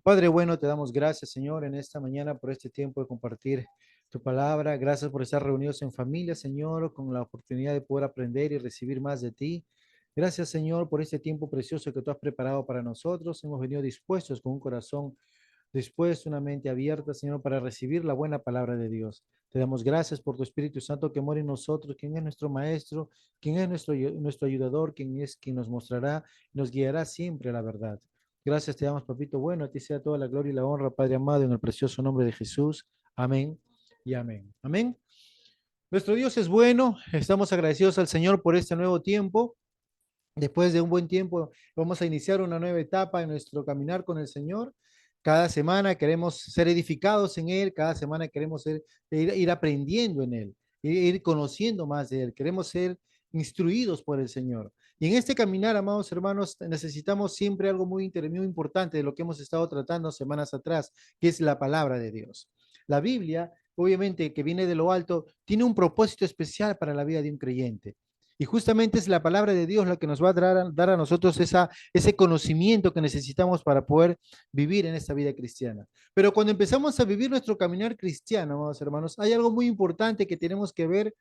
Padre bueno, te damos gracias, Señor, en esta mañana por este tiempo de compartir tu palabra. Gracias por estar reunidos en familia, Señor, con la oportunidad de poder aprender y recibir más de ti. Gracias, Señor, por este tiempo precioso que tú has preparado para nosotros. Hemos venido dispuestos con un corazón dispuesto, una mente abierta, Señor, para recibir la buena palabra de Dios. Te damos gracias por tu Espíritu Santo que mora en nosotros, quien es nuestro Maestro, quien es nuestro ayudador, quien es quien nos mostrará, nos guiará siempre a la verdad. Gracias te damos, papito bueno, a ti sea toda la gloria y la honra, Padre amado, en el precioso nombre de Jesús. Amén y amén. Amén. Nuestro Dios es bueno, estamos agradecidos al Señor por este nuevo tiempo. Después de un buen tiempo, vamos a iniciar una nueva etapa en nuestro caminar con el Señor. Cada semana queremos ser edificados en Él, cada semana queremos ir aprendiendo en Él, ir conociendo más de Él, queremos ser instruidos por el Señor. Y en este caminar, amados hermanos, necesitamos siempre algo muy importante de lo que hemos estado tratando semanas atrás, que es la palabra de Dios. La Biblia, obviamente, que viene de lo alto, tiene un propósito especial para la vida de un creyente. Y justamente es la palabra de Dios la que nos va a dar a nosotros ese conocimiento que necesitamos para poder vivir en esta vida cristiana. Pero cuando empezamos a vivir nuestro caminar cristiano, amados hermanos, hay algo muy importante que tenemos que ver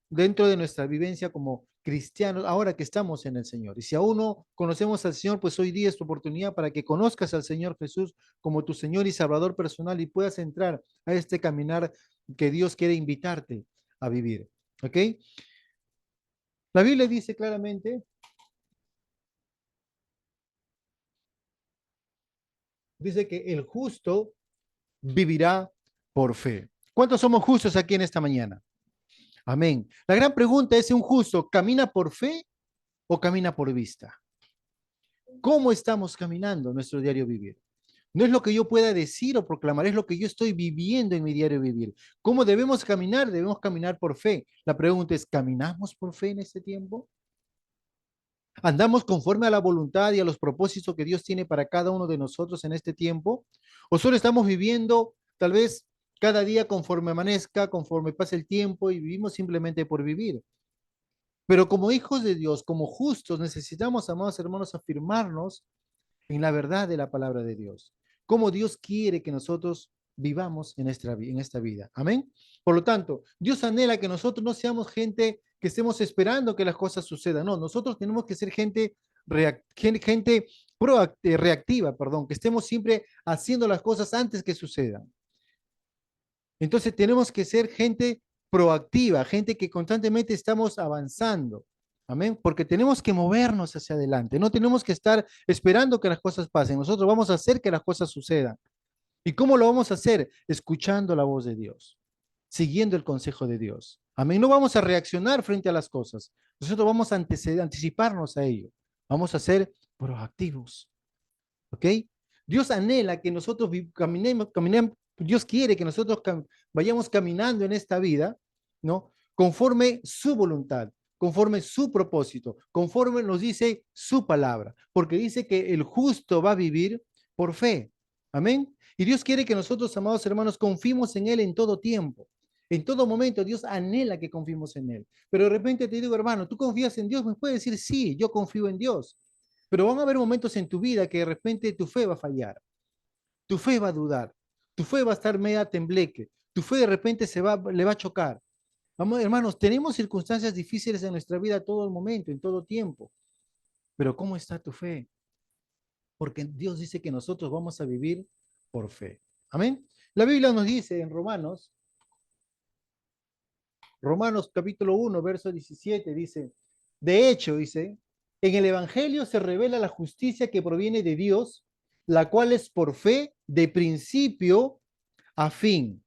dentro de nuestra vivencia como cristianos, ahora que estamos en el Señor. Y si aún no conocemos al Señor, pues hoy día es tu oportunidad para que conozcas al Señor Jesús como tu Señor y Salvador personal y puedas entrar a este caminar que Dios quiere invitarte a vivir. ¿Ok? La Biblia dice claramente, dice que el justo vivirá por fe. ¿Cuántos somos justos aquí en esta mañana? Amén. La gran pregunta es si un justo camina por fe o camina por vista. ¿Cómo estamos caminando nuestro diario vivir? No es lo que yo pueda decir o proclamar, es lo que yo estoy viviendo en mi diario vivir. ¿Cómo debemos caminar? Debemos caminar por fe. La pregunta es, ¿caminamos por fe en este tiempo? ¿Andamos conforme a la voluntad y a los propósitos que Dios tiene para cada uno de nosotros en este tiempo? ¿O solo estamos viviendo tal vez cada día conforme amanezca, conforme pase el tiempo y vivimos simplemente por vivir? Pero como hijos de Dios, como justos, necesitamos, amados hermanos, afirmarnos en la verdad de la palabra de Dios. Como Dios quiere que nosotros vivamos en esta vida. Amén. Por lo tanto, Dios anhela que nosotros no seamos gente que estemos esperando que las cosas sucedan. No, nosotros tenemos que ser gente reactiva, perdón, que estemos siempre haciendo las cosas antes que sucedan. Entonces tenemos que ser gente proactiva, gente que constantemente estamos avanzando. Amén. Porque tenemos que movernos hacia adelante. No tenemos que estar esperando que las cosas pasen. Nosotros vamos a hacer que las cosas sucedan. ¿Y cómo lo vamos a hacer? Escuchando la voz de Dios, siguiendo el consejo de Dios. Amén. No vamos a reaccionar frente a las cosas. Nosotros vamos a anticiparnos a ello. Vamos a ser proactivos. ¿Ok? Dios anhela que nosotros caminemos, Dios quiere que nosotros vayamos caminando en esta vida, ¿no? Conforme su voluntad, conforme su propósito, conforme nos dice su palabra, porque dice que el justo va a vivir por fe. Amén. Y Dios quiere que nosotros, amados hermanos, confiemos en Él en todo tiempo. En todo momento Dios anhela que confiemos en Él. Pero de repente te digo, hermano, ¿tú confías en Dios? Me puede decir, sí, yo confío en Dios. Pero van a haber momentos en tu vida que de repente tu fe va a fallar, tu fe va a dudar, tu fe va a estar media tembleque, tu fe de repente le va a chocar. Vamos, hermanos, tenemos circunstancias difíciles en nuestra vida todo el momento, en todo tiempo. Pero ¿cómo está tu fe? Porque Dios dice que nosotros vamos a vivir por fe. Amén. La Biblia nos dice en Romanos capítulo 1, verso 17, dice, de hecho, dice, en el Evangelio se revela la justicia que proviene de Dios, la cual es por fe de principio a fin,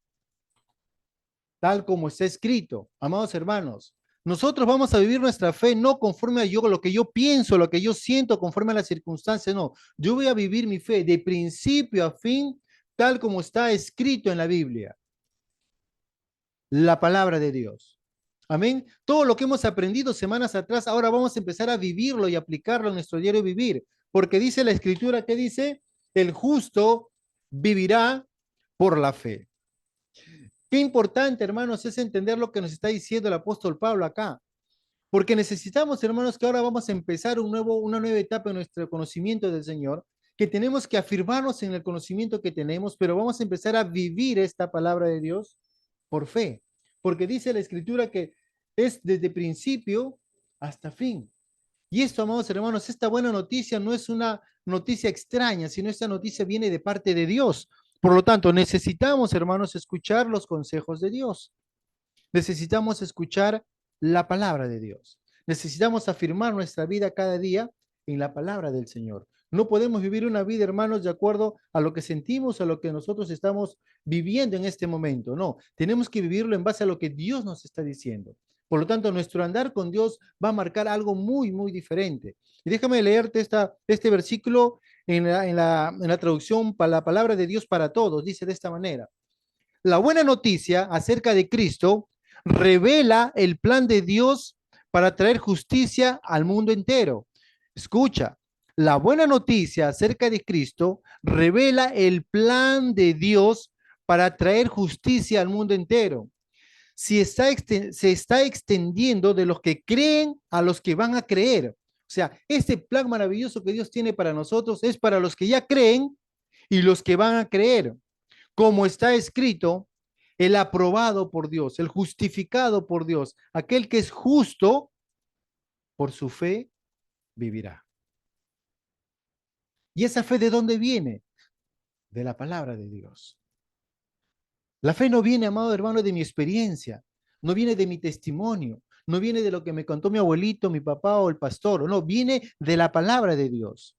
tal como está escrito. Amados hermanos, nosotros vamos a vivir nuestra fe no conforme a yo, lo que yo pienso, lo que yo siento, conforme a las circunstancias, no. Yo voy a vivir mi fe de principio a fin, tal como está escrito en la Biblia, la palabra de Dios. Amén. Todo lo que hemos aprendido semanas atrás, ahora vamos a empezar a vivirlo y aplicarlo en nuestro diario vivir. Porque dice la escritura que dice, el justo vivirá por la fe. Qué importante, hermanos, es entender lo que nos está diciendo el apóstol Pablo acá. Porque necesitamos, hermanos, que ahora vamos a empezar una nueva etapa en nuestro conocimiento del Señor. que tenemos que afirmarnos en el conocimiento que tenemos, pero vamos a empezar a vivir esta palabra de Dios por fe, porque dice la Escritura que es desde principio hasta fin. Y esto, amados hermanos, esta buena noticia no es una noticia extraña, sino esta noticia viene de parte de Dios. Por lo tanto, necesitamos, hermanos, escuchar los consejos de Dios. Necesitamos escuchar la palabra de Dios. Necesitamos afirmar nuestra vida cada día en la palabra del Señor. No podemos vivir una vida, hermanos, de acuerdo a lo que sentimos, a lo que nosotros estamos viviendo en este momento. No, tenemos que vivirlo en base a lo que Dios nos está diciendo. Por lo tanto, nuestro andar con Dios va a marcar algo muy, muy diferente. Y déjame leerte este versículo en la traducción para la palabra de Dios para todos. Dice de esta manera: la buena noticia acerca de Cristo revela el plan de Dios para traer justicia al mundo entero. Escucha, la buena noticia acerca de Cristo revela el plan de Dios para traer justicia al mundo entero. Se está extendiendo de los que creen a los que van a creer. O sea, este plan maravilloso que Dios tiene para nosotros es para los que ya creen y los que van a creer. Como está escrito, el aprobado por Dios, el justificado por Dios, aquel que es justo, por su fe vivirá. ¿Y esa fe de dónde viene? De la palabra de Dios. La fe no viene, amado hermano, de mi experiencia, no viene de mi testimonio, no viene de lo que me contó mi abuelito, mi papá o el pastor, no, viene de la palabra de Dios.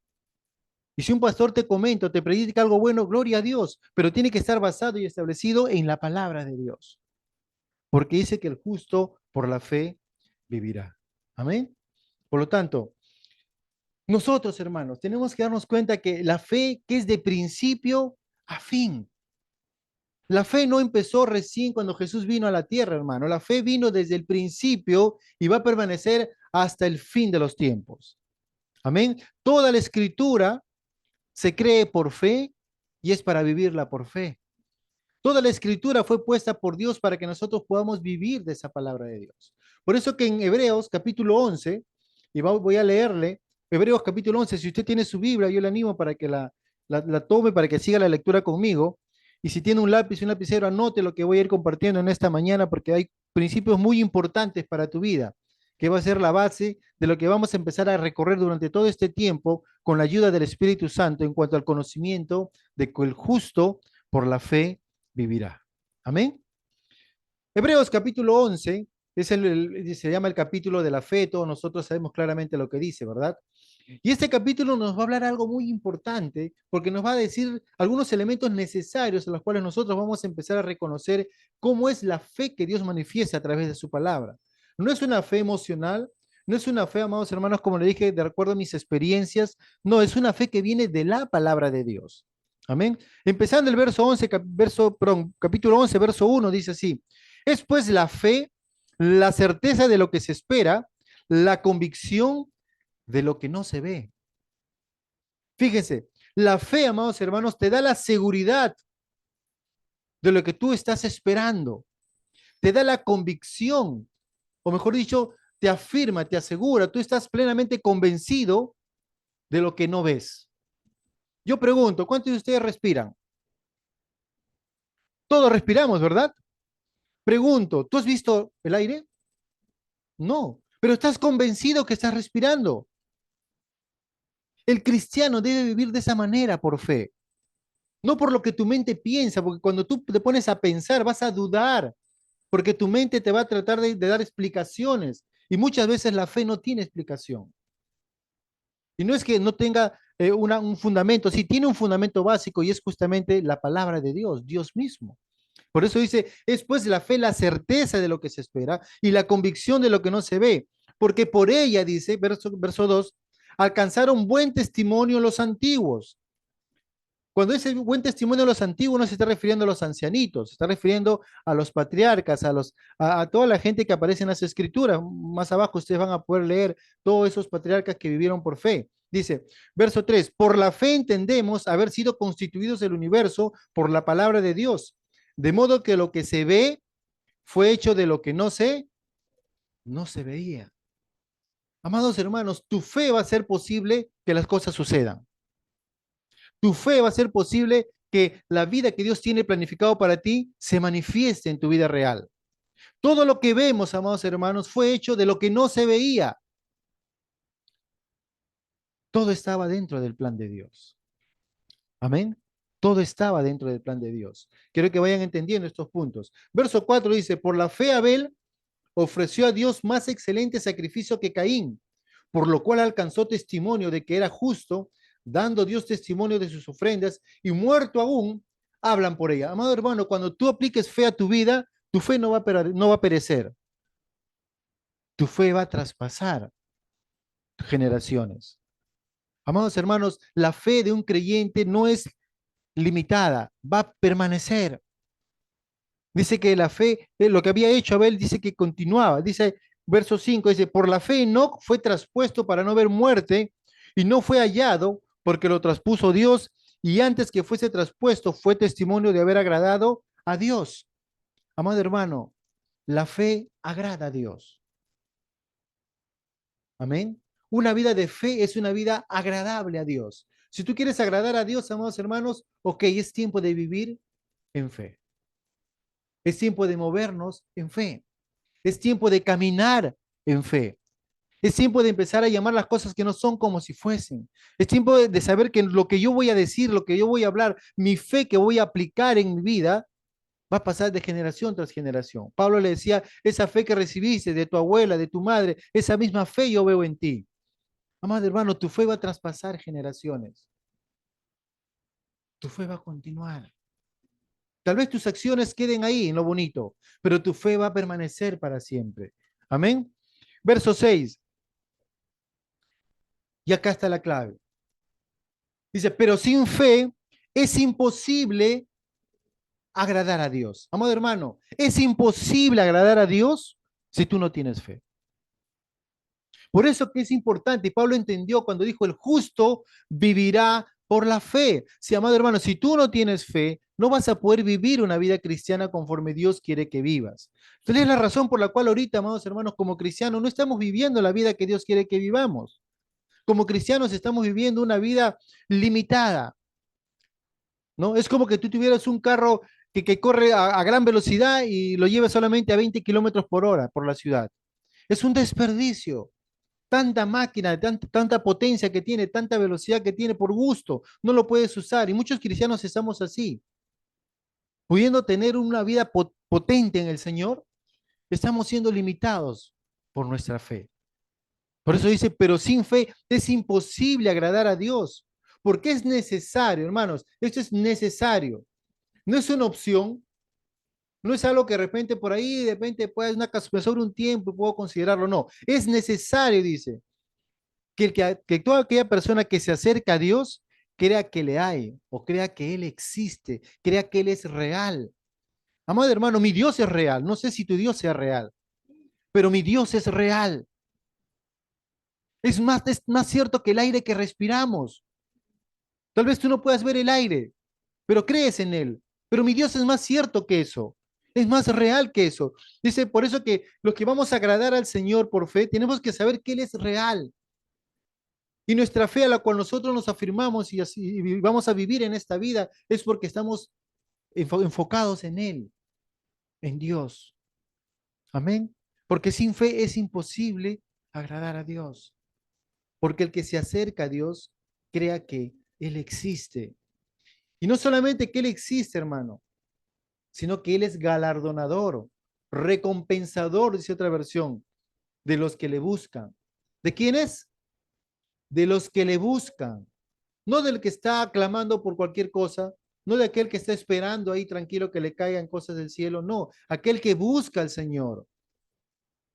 Y si un pastor te comenta, te predica algo bueno, gloria a Dios, pero tiene que estar basado y establecido en la palabra de Dios, porque dice que el justo por la fe vivirá. Amén. Por lo tanto, nosotros, hermanos, tenemos que darnos cuenta que la fe que es de principio a fin. La fe no empezó recién cuando Jesús vino a la tierra, hermano. La fe vino desde el principio y va a permanecer hasta el fin de los tiempos. Amén. Toda la escritura se cree por fe y es para vivirla por fe. Toda la escritura fue puesta por Dios para que nosotros podamos vivir de esa palabra de Dios. Por eso que en Hebreos capítulo 11, y voy a leerle, Hebreos capítulo 11, si usted tiene su Biblia, yo le animo para que la tome, para que siga la lectura conmigo. Y si tiene un lápiz y un lapicero, anote lo que voy a ir compartiendo en esta mañana, porque hay principios muy importantes para tu vida, que va a ser la base de lo que vamos a empezar a recorrer durante todo este tiempo con la ayuda del Espíritu Santo en cuanto al conocimiento de que el justo por la fe vivirá. Amén. Hebreos capítulo 11 se llama el capítulo de la fe. Todos nosotros sabemos claramente lo que dice, ¿verdad? Y este capítulo nos va a hablar algo muy importante porque nos va a decir algunos elementos necesarios en los cuales nosotros vamos a empezar a reconocer cómo es la fe que Dios manifiesta a través de su palabra. No es una fe emocional, no es una fe, amados hermanos, como le dije, de acuerdo a mis experiencias, no, es una fe que viene de la palabra de Dios. Amén. Empezando el verso 11, capítulo 11, verso 1, dice así: es pues la fe, la certeza de lo que se espera, la convicción de lo que no se ve. Fíjense, la fe, amados hermanos, te da la seguridad de lo que tú estás esperando, te da la convicción, o mejor dicho, te afirma, te asegura, tú estás plenamente convencido de lo que no ves. Yo pregunto, ¿cuántos de ustedes respiran? Todos respiramos, ¿verdad? Pregunto, ¿tú has visto el aire? No, pero estás convencido que estás respirando. El cristiano debe vivir de esa manera por fe, no por lo que tu mente piensa, porque cuando tú te pones a pensar vas a dudar, porque tu mente te va a tratar de dar explicaciones y muchas veces la fe no tiene explicación. Y no es que no tenga un fundamento, sí tiene un fundamento básico y es justamente la palabra de Dios, Dios mismo. Por eso dice, es pues la fe la certeza de lo que se espera y la convicción de lo que no se ve, porque por ella, dice, verso 2, alcanzaron buen testimonio los antiguos. Cuando dice buen testimonio de los antiguos, no se está refiriendo a los ancianitos, se está refiriendo a los patriarcas, a toda la gente que aparece en las escrituras. Más abajo ustedes van a poder leer todos esos patriarcas que vivieron por fe. Dice, verso 3, por la fe entendemos haber sido constituidos el universo por la palabra de Dios, de modo que lo que se ve fue hecho de lo que no se veía. Amados hermanos, tu fe va a hacer posible que las cosas sucedan. Tu fe va a ser posible que la vida que Dios tiene planificado para ti se manifieste en tu vida real. Todo lo que vemos, amados hermanos, fue hecho de lo que no se veía. Todo estaba dentro del plan de Dios. Amén. Todo estaba dentro del plan de Dios. Quiero que vayan entendiendo estos puntos. Verso 4 dice, por la fe Abel ofreció a Dios más excelente sacrificio que Caín, por lo cual alcanzó testimonio de que era justo, dando Dios testimonio de sus ofrendas, y muerto aún, hablan por ella. Amado hermano, cuando tú apliques fe a tu vida, tu fe no va a perecer, tu fe va a traspasar generaciones. Amados hermanos, la fe de un creyente no es limitada, va a permanecer. Dice que la fe, lo que había hecho Abel, dice que continuaba. Dice, verso 5, dice, por la fe Enoc fue traspuesto para no ver muerte y no fue hallado porque lo traspuso Dios y antes que fuese traspuesto fue testimonio de haber agradado a Dios. Amado hermano, la fe agrada a Dios. Amén. Una vida de fe es una vida agradable a Dios. Si tú quieres agradar a Dios, amados hermanos, ok, es tiempo de vivir en fe. Es tiempo de movernos en fe. Es tiempo de caminar en fe. Es tiempo de empezar a llamar las cosas que no son como si fuesen. Es tiempo de saber que lo que yo voy a decir, lo que yo voy a hablar, mi fe que voy a aplicar en mi vida, va a pasar de generación tras generación. Pablo le decía, esa fe que recibiste de tu abuela, de tu madre, esa misma fe yo veo en ti. Amado hermano, tu fe va a traspasar generaciones. Tu fe va a continuar. Tal vez tus acciones queden ahí en lo bonito, pero tu fe va a permanecer para siempre. Amén. Verso 6. Y acá está la clave. Dice, pero sin fe es imposible agradar a Dios. Amado hermano, es imposible agradar a Dios si tú no tienes fe. Por eso que es importante, y Pablo entendió cuando dijo, el justo vivirá por la fe. Si, amado hermano, si tú no tienes fe, no vas a poder vivir una vida cristiana conforme Dios quiere que vivas. Entonces es la razón por la cual ahorita, amados hermanos, como cristianos, no estamos viviendo la vida que Dios quiere que vivamos. Como cristianos estamos viviendo una vida limitada, ¿no? Es como que tú tuvieras un carro que corre a gran velocidad y lo lleves solamente a 20 kilómetros por hora por la ciudad. Es un desperdicio. Tanta máquina, tanta potencia que tiene, tanta velocidad que tiene por gusto, no lo puedes usar. Y muchos cristianos estamos así, pudiendo tener una vida potente en el Señor, estamos siendo limitados por nuestra fe. Por eso dice, pero sin fe es imposible agradar a Dios, porque es necesario, hermanos, esto es necesario, no es una opción, no es algo que de repente por ahí, de repente puedes me sobra un tiempo y puedo considerarlo, no, es necesario, dice, que toda aquella persona que se acerca a Dios crea que le hay o crea que Él existe, crea que Él es real. Amado hermano, mi Dios es real, no sé si tu Dios sea real, pero mi Dios es real. Es más cierto que el aire que respiramos. Tal vez tú no puedas ver el aire, pero crees en él. Pero mi Dios es más cierto que eso. Es más real que eso. Dice, por eso que los que vamos a agradar al Señor por fe, tenemos que saber que Él es real. Y nuestra fe a la cual nosotros nos afirmamos y, así, y vamos a vivir en esta vida es porque estamos enfocados en Él, en Dios. Amén. Porque sin fe es imposible agradar a Dios. Porque el que se acerca a Dios crea que Él existe. Y no solamente que Él existe, hermano, sino que Él es galardonador, recompensador, dice otra versión, de los que le buscan. ¿De quiénes? De los que le buscan. No del que está clamando por cualquier cosa, no de aquel que está esperando ahí tranquilo que le caigan cosas del cielo, no, aquel que busca al Señor.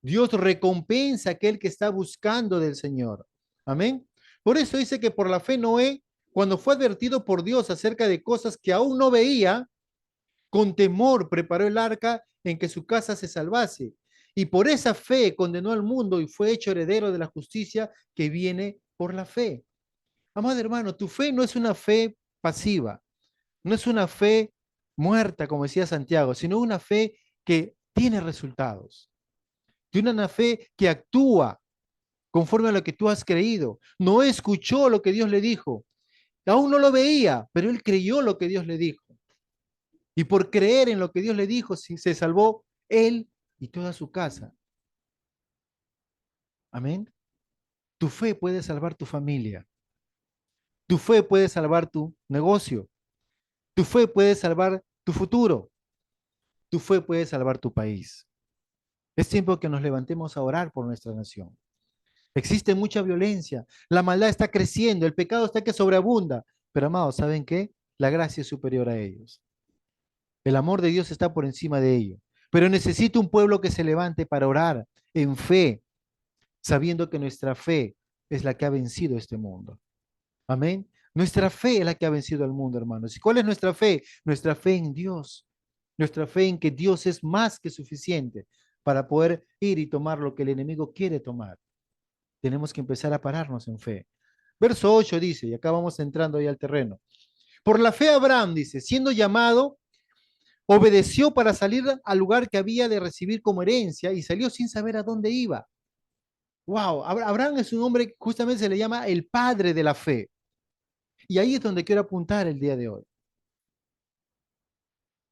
Dios recompensa a aquel que está buscando del Señor. Amén. Por eso dice que por la fe Noé, cuando fue advertido por Dios acerca de cosas que aún no veía, con temor preparó el arca en que su casa se salvase. Y por esa fe condenó al mundo y fue hecho heredero de la justicia que viene por la fe. Amado hermano, tu fe no es una fe pasiva, no es una fe muerta, como decía Santiago, sino una fe que tiene resultados, tiene una fe que actúa conforme a lo que tú has creído. No escuchó lo que Dios le dijo. Aún no lo veía, pero él creyó lo que Dios le dijo. Y por creer en lo que Dios le dijo, se salvó él y toda su casa. Amén. Tu fe puede salvar tu familia. Tu fe puede salvar tu negocio. Tu fe puede salvar tu futuro. Tu fe puede salvar tu país. Es tiempo que nos levantemos a orar por nuestra nación. Existe mucha violencia, la maldad está creciendo, el pecado está que sobreabunda. Pero amados, ¿saben qué? La gracia es superior a ellos. El amor de Dios está por encima de ello. Pero necesito un pueblo que se levante para orar en fe, sabiendo que nuestra fe es la que ha vencido este mundo. Amén. Nuestra fe es la que ha vencido al mundo, hermanos. ¿Y cuál es nuestra fe? Nuestra fe en Dios. Nuestra fe en que Dios es más que suficiente para poder ir y tomar lo que el enemigo quiere tomar. Tenemos que empezar a pararnos en fe. Verso 8 dice, y acá vamos entrando ahí al terreno. Por la fe Abraham, dice, siendo llamado, obedeció para salir al lugar que había de recibir como herencia y salió sin saber a dónde iba. Wow, Abraham es un hombre que justamente se le llama el padre de la fe. Y ahí es donde quiero apuntar el día de hoy.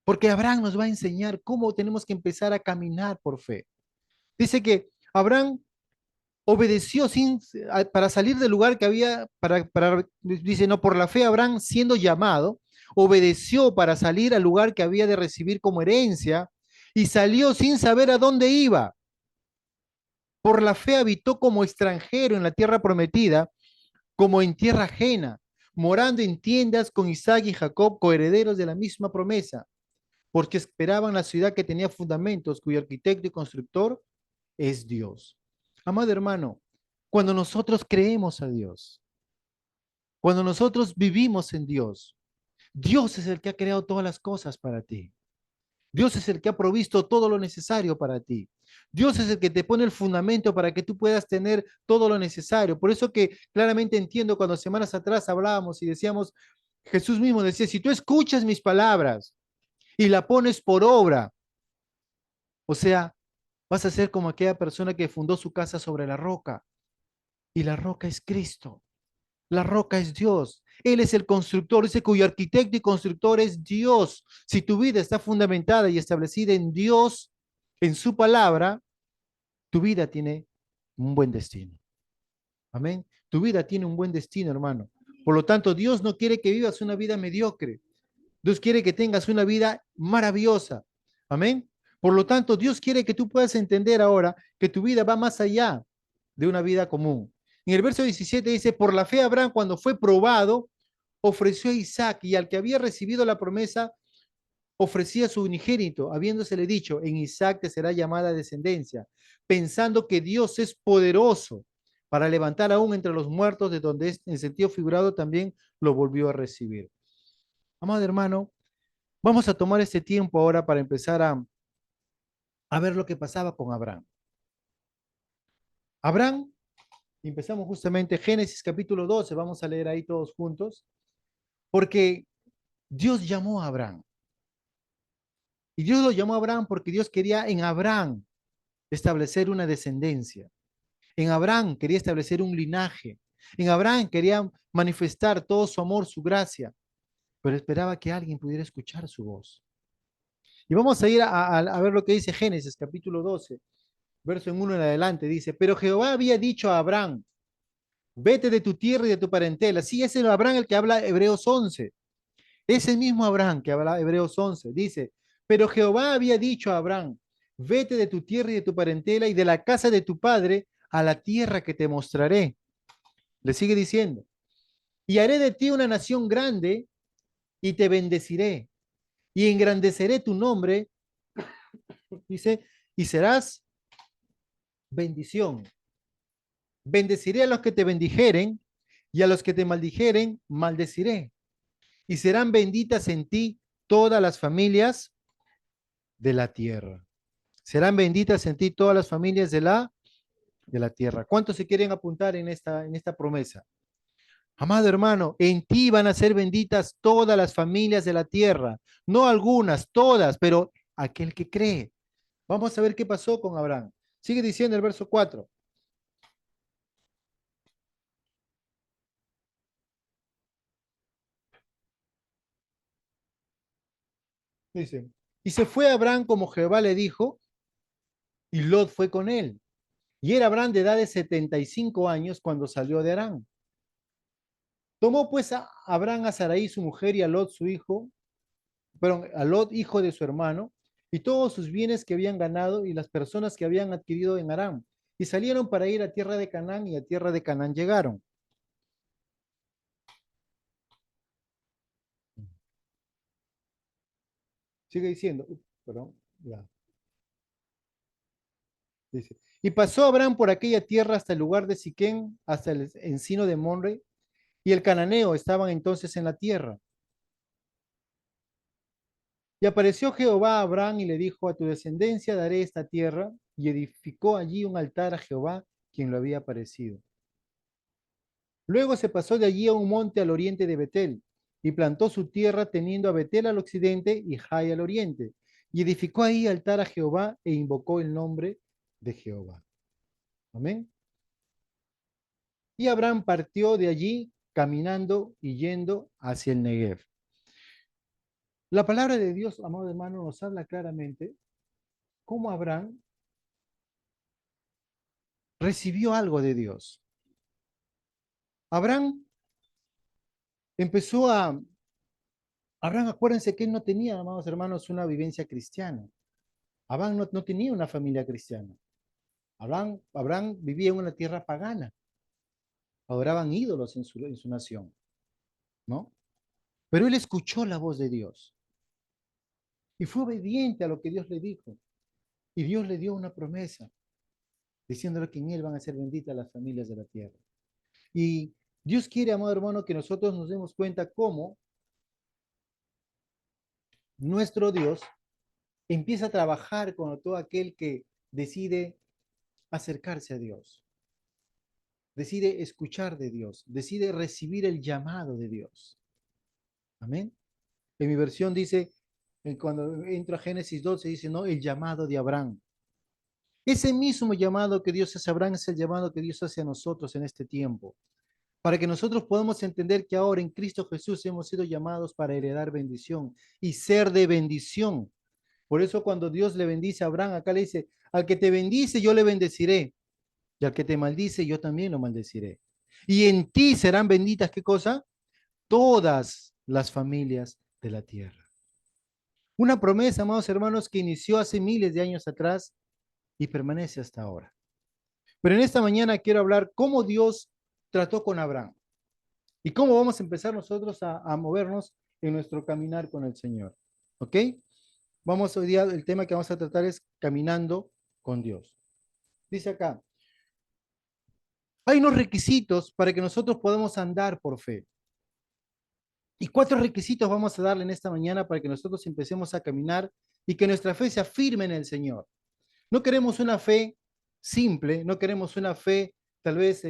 Porque Abraham nos va a enseñar cómo tenemos que empezar a caminar por fe. Dice que Abraham obedeció para salir del lugar que había, dice, no, por la fe Abraham siendo llamado, obedeció para salir al lugar que había de recibir como herencia y salió sin saber a dónde iba. Por la fe habitó como extranjero en la tierra prometida, como en tierra ajena, morando en tiendas con Isaac y Jacob, coherederos de la misma promesa, porque esperaban la ciudad que tenía fundamentos, cuyo arquitecto y constructor es Dios. Amado hermano, cuando nosotros creemos a Dios, cuando nosotros vivimos en Dios, Dios es el que ha creado todas las cosas para ti. Dios es el que ha provisto todo lo necesario para ti. Dios es el que te pone el fundamento para que tú puedas tener todo lo necesario. Por eso que claramente entiendo cuando semanas atrás hablábamos y decíamos, Jesús mismo decía, si tú escuchas mis palabras y la pones por obra, o sea, vas a ser como aquella persona que fundó su casa sobre la roca y la roca es Cristo. La roca es Dios. Él es el constructor, dice cuyo arquitecto y constructor es Dios. Si tu vida está fundamentada y establecida en Dios, en su palabra, tu vida tiene un buen destino. Amén. Tu vida tiene un buen destino, hermano. Por lo tanto, Dios no quiere que vivas una vida mediocre. Dios quiere que tengas una vida maravillosa. Amén. Por lo tanto, Dios quiere que tú puedas entender ahora que tu vida va más allá de una vida común. En el verso 17 dice, por la fe Abraham cuando fue probado, ofreció a Isaac y al que había recibido la promesa, ofrecía a su unigénito, habiéndosele dicho, en Isaac te será llamada descendencia, pensando que Dios es poderoso para levantar aún entre los muertos, de donde en sentido figurado también lo volvió a recibir. Amado hermano, vamos a tomar este tiempo ahora para empezar a ver lo que pasaba con Abraham. Abraham, empezamos justamente Génesis capítulo 12, vamos a leer ahí todos juntos, porque Dios llamó a Abraham. Y Dios lo llamó a Abraham porque Dios quería en Abraham establecer una descendencia. En Abraham quería establecer un linaje. En Abraham quería manifestar todo su amor, su gracia, pero esperaba que alguien pudiera escuchar su voz. Y vamos a ir a ver lo que dice Génesis capítulo 12, verso en 1 en adelante. Dice, pero Jehová había dicho a Abraham, vete de tu tierra y de tu parentela. Sí, ese es el Abraham el que habla Hebreos 11. Ese mismo Abraham que habla Hebreos 11. Dice, pero Jehová había dicho a Abraham, vete de tu tierra y de tu parentela y de la casa de tu padre a la tierra que te mostraré. Le sigue diciendo, y haré de ti una nación grande y te bendeciré y engrandeceré tu nombre, dice, y serás bendición. Bendeciré a los que te bendijeren y a los que te maldijeren, maldeciré. Y serán benditas en ti todas las familias de la tierra. Serán benditas en ti todas las familias de la tierra. ¿Cuántos se quieren apuntar en esta promesa? Amado hermano, en ti van a ser benditas todas las familias de la tierra, no algunas, todas, pero aquel que cree. Vamos a ver qué pasó con Abraham. Sigue diciendo el verso 4. Dice, y se fue Abraham como Jehová le dijo, y Lot fue con él. Y era Abraham de edad de 75 años cuando salió de Harán. Tomó pues a Abraham a Sarai su mujer y a Lot su hijo, perdón, a Lot hijo de su hermano, y todos sus bienes que habían ganado y las personas que habían adquirido en Harán. Y salieron para ir a tierra de Canaán y a tierra de Canaán llegaron. Sigue diciendo, perdón, ya, dice. Y pasó Abraham por aquella tierra hasta el lugar de Siquén, hasta el encino de Monre, y el cananeo estaban entonces en la tierra. Y apareció Jehová a Abraham y le dijo, a tu descendencia daré esta tierra, y edificó allí un altar a Jehová, quien lo había aparecido. Luego se pasó de allí a un monte al oriente de Betel, y plantó su tierra teniendo a Betel al occidente y Jai al oriente, y edificó ahí altar a Jehová e invocó el nombre de Jehová. Amén. Y Abraham partió de allí caminando y yendo hacia el Negev. La palabra de Dios, amado hermano, nos habla claramente cómo Abraham recibió algo de Dios. Abraham empezó a... Abraham, acuérdense que él no tenía, amados hermanos, una vivencia cristiana. Abraham no tenía una familia cristiana. Abraham vivía en una tierra pagana. Adoraban ídolos en su nación, ¿no? Pero él escuchó la voz de Dios y fue obediente a lo que Dios le dijo. Y Dios le dio una promesa, diciéndole que en él van a ser benditas las familias de la tierra. Y Dios quiere, amado hermano, que nosotros nos demos cuenta cómo nuestro Dios empieza a trabajar con todo aquel que decide acercarse a Dios, decide escuchar de Dios, decide recibir el llamado de Dios. Amén. En mi versión dice, cuando entro a Génesis 12, dice, no, el llamado de Abraham. Ese mismo llamado que Dios hace a Abraham es el llamado que Dios hace a nosotros en este tiempo, para que nosotros podamos entender que ahora en Cristo Jesús hemos sido llamados para heredar bendición y ser de bendición. Por eso cuando Dios le bendice a Abraham, acá le dice, al que te bendice yo le bendeciré, y al que te maldice yo también lo maldeciré. Y en ti serán benditas, ¿qué cosa? Todas las familias de la tierra. Una promesa, amados hermanos, que inició hace miles de años atrás y permanece hasta ahora. Pero en esta mañana quiero hablar cómo Dios trató con Abraham y cómo vamos a empezar nosotros a movernos en nuestro caminar con el Señor. ¿Ok? Vamos hoy día, el tema que vamos a tratar es caminando con Dios. Dice acá, hay unos requisitos para que nosotros podamos andar por fe. Y cuatro requisitos vamos a darle en esta mañana para que nosotros empecemos a caminar y que nuestra fe se afirme en el Señor. No queremos una fe simple, no queremos una fe tal vez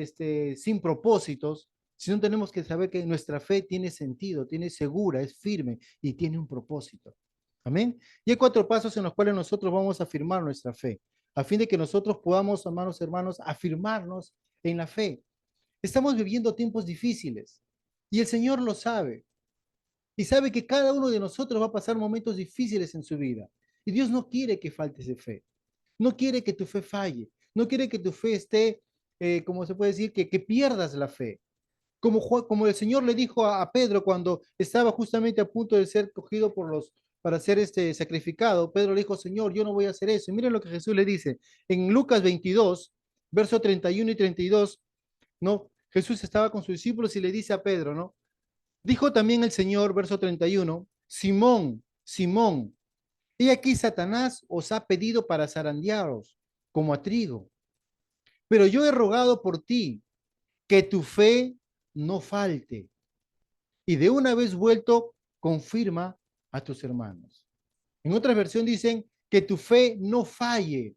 sin propósitos, sino tenemos que saber que nuestra fe tiene sentido, tiene segura, es firme y tiene un propósito. Amén. Y hay cuatro pasos en los cuales nosotros vamos a afirmar nuestra fe, a fin de que nosotros podamos, hermanos, afirmarnos en la fe. Estamos viviendo tiempos difíciles y el Señor lo sabe y sabe que cada uno de nosotros va a pasar momentos difíciles en su vida. Y Dios no quiere que faltes de fe. No quiere que tu fe falle. No quiere que tu fe esté, como se puede decir, que pierdas la fe. Como el Señor le dijo a Pedro cuando estaba justamente a punto de ser cogido para ser sacrificado, Pedro le dijo, Señor, yo no voy a hacer eso. Y miren lo que Jesús le dice. En Lucas 22, verso 31 y 32, ¿no? Jesús estaba con sus discípulos y le dice a Pedro, ¿no? Dijo también el Señor, verso 31, Simón, Simón, he aquí Satanás os ha pedido para zarandearos como a trigo, pero yo he rogado por ti que tu fe no falte y de una vez vuelto confirma a tus hermanos. En otra versión dicen que tu fe no falle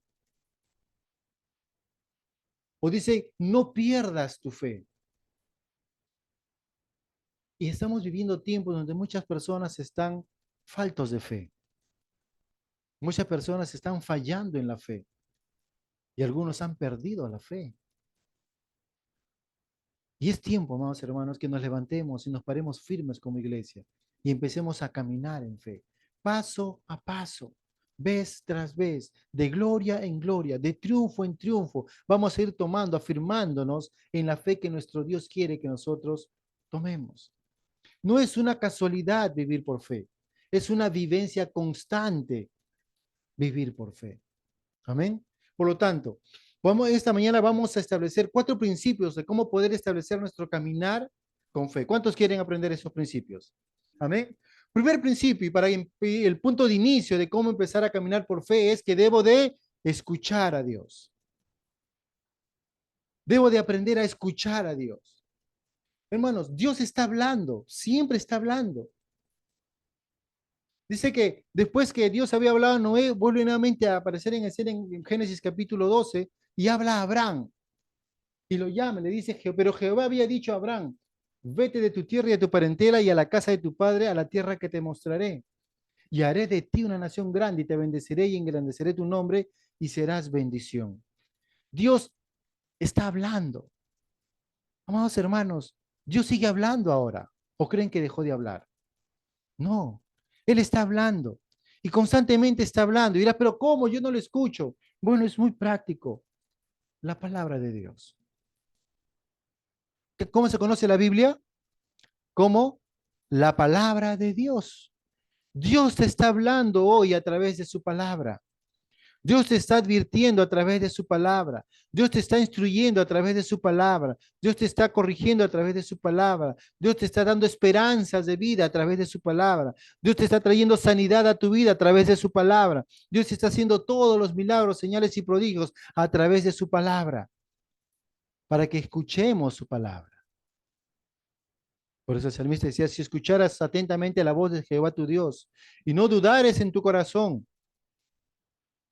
o dice no pierdas tu fe. Y estamos viviendo tiempos donde muchas personas están faltos de fe. Muchas personas están fallando en la fe y algunos han perdido la fe. Y es tiempo, amados hermanos, que nos levantemos y nos paremos firmes como iglesia y empecemos a caminar en fe. paso a paso, vez tras vez, de gloria en gloria, de triunfo en triunfo. Vamos a ir tomando, afirmándonos en la fe que nuestro Dios quiere que nosotros tomemos. No es una casualidad vivir por fe, es una vivencia constante vivir por fe. Amén. Por lo tanto, esta mañana vamos a establecer 4 principios de cómo poder establecer nuestro caminar con fe. ¿Cuántos quieren aprender esos principios? Amén. Primer principio, y para el punto de inicio de cómo empezar a caminar por fe es que debo de escuchar a Dios. Debo de aprender a escuchar a Dios. Hermanos, Dios está hablando, siempre está hablando. Dice que después que Dios había hablado a Noé, vuelve nuevamente a aparecer en escena en Génesis capítulo 12 y habla a Abraham y lo llama, le dice, pero Jehová había dicho a Abraham, vete de tu tierra y de tu parentela y a la casa de tu padre, a la tierra que te mostraré. Y haré de ti una nación grande y te bendeciré y engrandeceré tu nombre y serás bendición. Dios está hablando. Amados hermanos, Dios sigue hablando ahora. ¿O creen que dejó de hablar? No, Él está hablando y constantemente está hablando. Y dirá, pero ¿cómo? Yo no lo escucho. Bueno, es muy práctico. La palabra de Dios. ¿Cómo se conoce la Biblia? Como la palabra de Dios. Dios te está hablando hoy a través de su palabra. Dios te está advirtiendo a través de su palabra. Dios te está instruyendo a través de su palabra. Dios te está corrigiendo a través de su palabra. Dios te está dando esperanzas de vida a través de su palabra. Dios te está trayendo sanidad a tu vida a través de su palabra. Dios te está haciendo todos los milagros, señales y prodigios a través de su palabra, para que escuchemos su palabra. Por eso el salmista decía, si escucharas atentamente la voz de Jehová tu Dios y no dudares en tu corazón,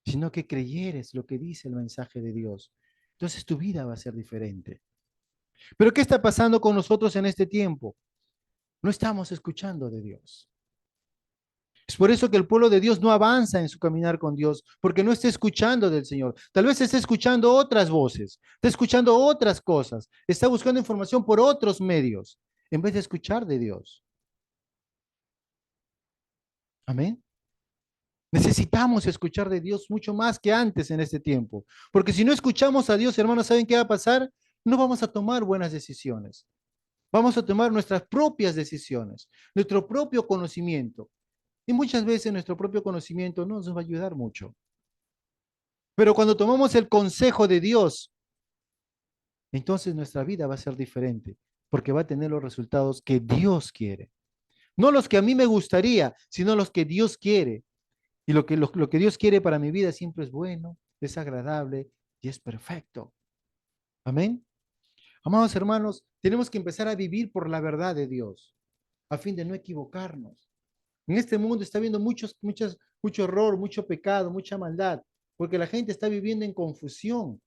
sino que creyeres lo que dice el mensaje de Dios, entonces tu vida va a ser diferente. Pero ¿qué está pasando con nosotros en este tiempo? No estamos escuchando de Dios. Es por eso que el pueblo de Dios no avanza en su caminar con Dios, porque no está escuchando del Señor. Tal vez está escuchando otras voces, está escuchando otras cosas, está buscando información por otros medios, en vez de escuchar de Dios. Amén. Necesitamos escuchar de Dios mucho más que antes en este tiempo, porque si no escuchamos a Dios, hermanos, ¿saben qué va a pasar? No vamos a tomar buenas decisiones. Vamos a tomar nuestras propias decisiones, nuestro propio conocimiento. Y muchas veces nuestro propio conocimiento no nos va a ayudar mucho. Pero cuando tomamos el consejo de Dios, entonces nuestra vida va a ser diferente, porque va a tener los resultados que Dios quiere. No los que a mí me gustaría, sino los que Dios quiere. Y lo que Dios quiere para mi vida siempre es bueno, es agradable y es perfecto. Amén. Amados hermanos, tenemos que empezar a vivir por la verdad de Dios, a fin de no equivocarnos. En este mundo está habiendo mucho error, mucho pecado, mucha maldad, porque la gente está viviendo en confusión.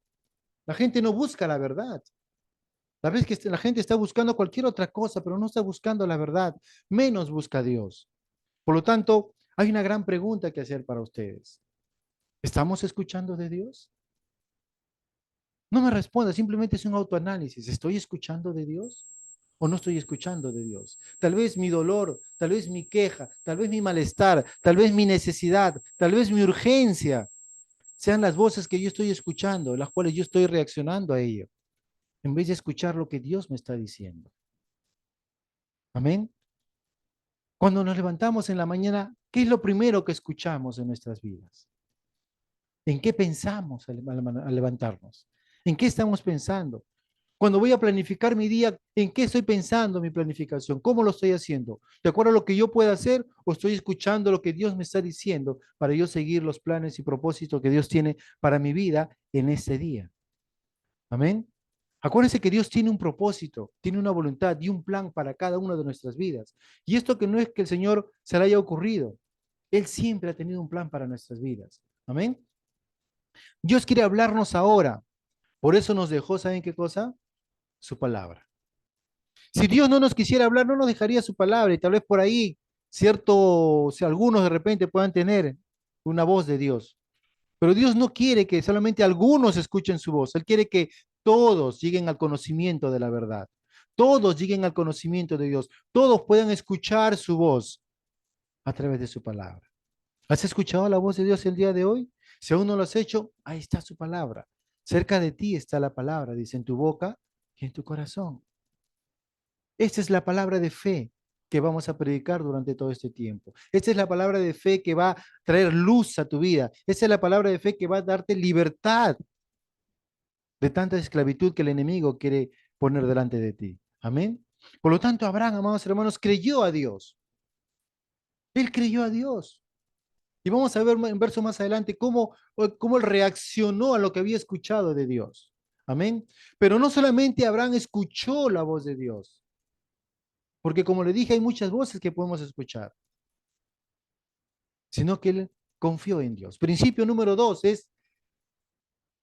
La gente no busca la verdad. La vez que la gente está buscando cualquier otra cosa, pero no está buscando la verdad, menos busca a Dios. Por lo tanto, hay una gran pregunta que hacer para ustedes. ¿Estamos escuchando de Dios? No me responda, simplemente es un autoanálisis. ¿Estoy escuchando de Dios o no estoy escuchando de Dios? Tal vez mi dolor, tal vez mi queja, tal vez mi malestar, tal vez mi necesidad, tal vez mi urgencia sean las voces que yo estoy escuchando, las cuales yo estoy reaccionando a ello, en vez de escuchar lo que Dios me está diciendo. Amén. Cuando nos levantamos en la mañana, ¿qué es lo primero que escuchamos en nuestras vidas? ¿En qué pensamos al levantarnos? ¿En qué estamos pensando? Cuando voy a planificar mi día, ¿en qué estoy pensando mi planificación? ¿Cómo lo estoy haciendo? ¿De acuerdo a lo que yo pueda hacer o estoy escuchando lo que Dios me está diciendo para yo seguir los planes y propósitos que Dios tiene para mi vida en este día? Amén. Acuérdense que Dios tiene un propósito, tiene una voluntad y un plan para cada una de nuestras vidas. Y esto que no es que el Señor se le haya ocurrido, Él siempre ha tenido un plan para nuestras vidas. Amén. Dios quiere hablarnos ahora. Por eso nos dejó, ¿saben qué cosa? Su palabra. Si Dios no nos quisiera hablar, no nos dejaría su palabra y tal vez por ahí, cierto, si algunos de repente puedan tener una voz de Dios. Pero Dios no quiere que solamente algunos escuchen su voz. Él quiere que todos lleguen al conocimiento de la verdad. Todos lleguen al conocimiento de Dios. Todos puedan escuchar su voz a través de su palabra. ¿Has escuchado la voz de Dios el día de hoy? Si aún no lo has hecho, ahí está su palabra. Cerca de ti está la palabra, dice en tu boca y en tu corazón. Esta es la palabra de fe que vamos a predicar durante todo este tiempo. Esta es la palabra de fe que va a traer luz a tu vida. Esta es la palabra de fe que va a darte libertad de tanta esclavitud que el enemigo quiere poner delante de ti. Amén. Por lo tanto, Abraham, amados hermanos, creyó a Dios. Él creyó a Dios. Y vamos a ver en verso más adelante cómo él reaccionó a lo que había escuchado de Dios. Amén. Pero no solamente Abraham escuchó la voz de Dios, porque como le dije, hay muchas voces que podemos escuchar, sino que él confió en Dios. Principio número 2 es,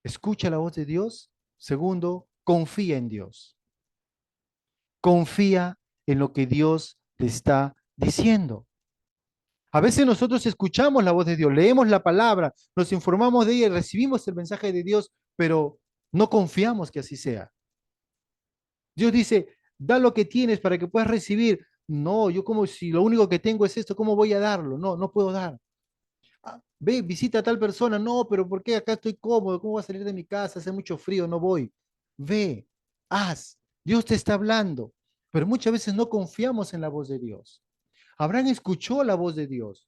escucha la voz de Dios. Segundo, confía en Dios. Confía en lo que Dios te está diciendo. A veces nosotros escuchamos la voz de Dios, leemos la palabra, nos informamos de ella y recibimos el mensaje de Dios, pero no confiamos que así sea. Dios dice, da lo que tienes para que puedas recibir. No, yo como si lo único que tengo es esto, ¿cómo voy a darlo? No, no puedo dar. Ah, ve, visita a tal persona. No, pero ¿por qué acá estoy cómodo? ¿Cómo voy a salir de mi casa? Hace mucho frío, no voy. Ve, haz. Dios te está hablando, pero muchas veces no confiamos en la voz de Dios. Abraham escuchó la voz de Dios,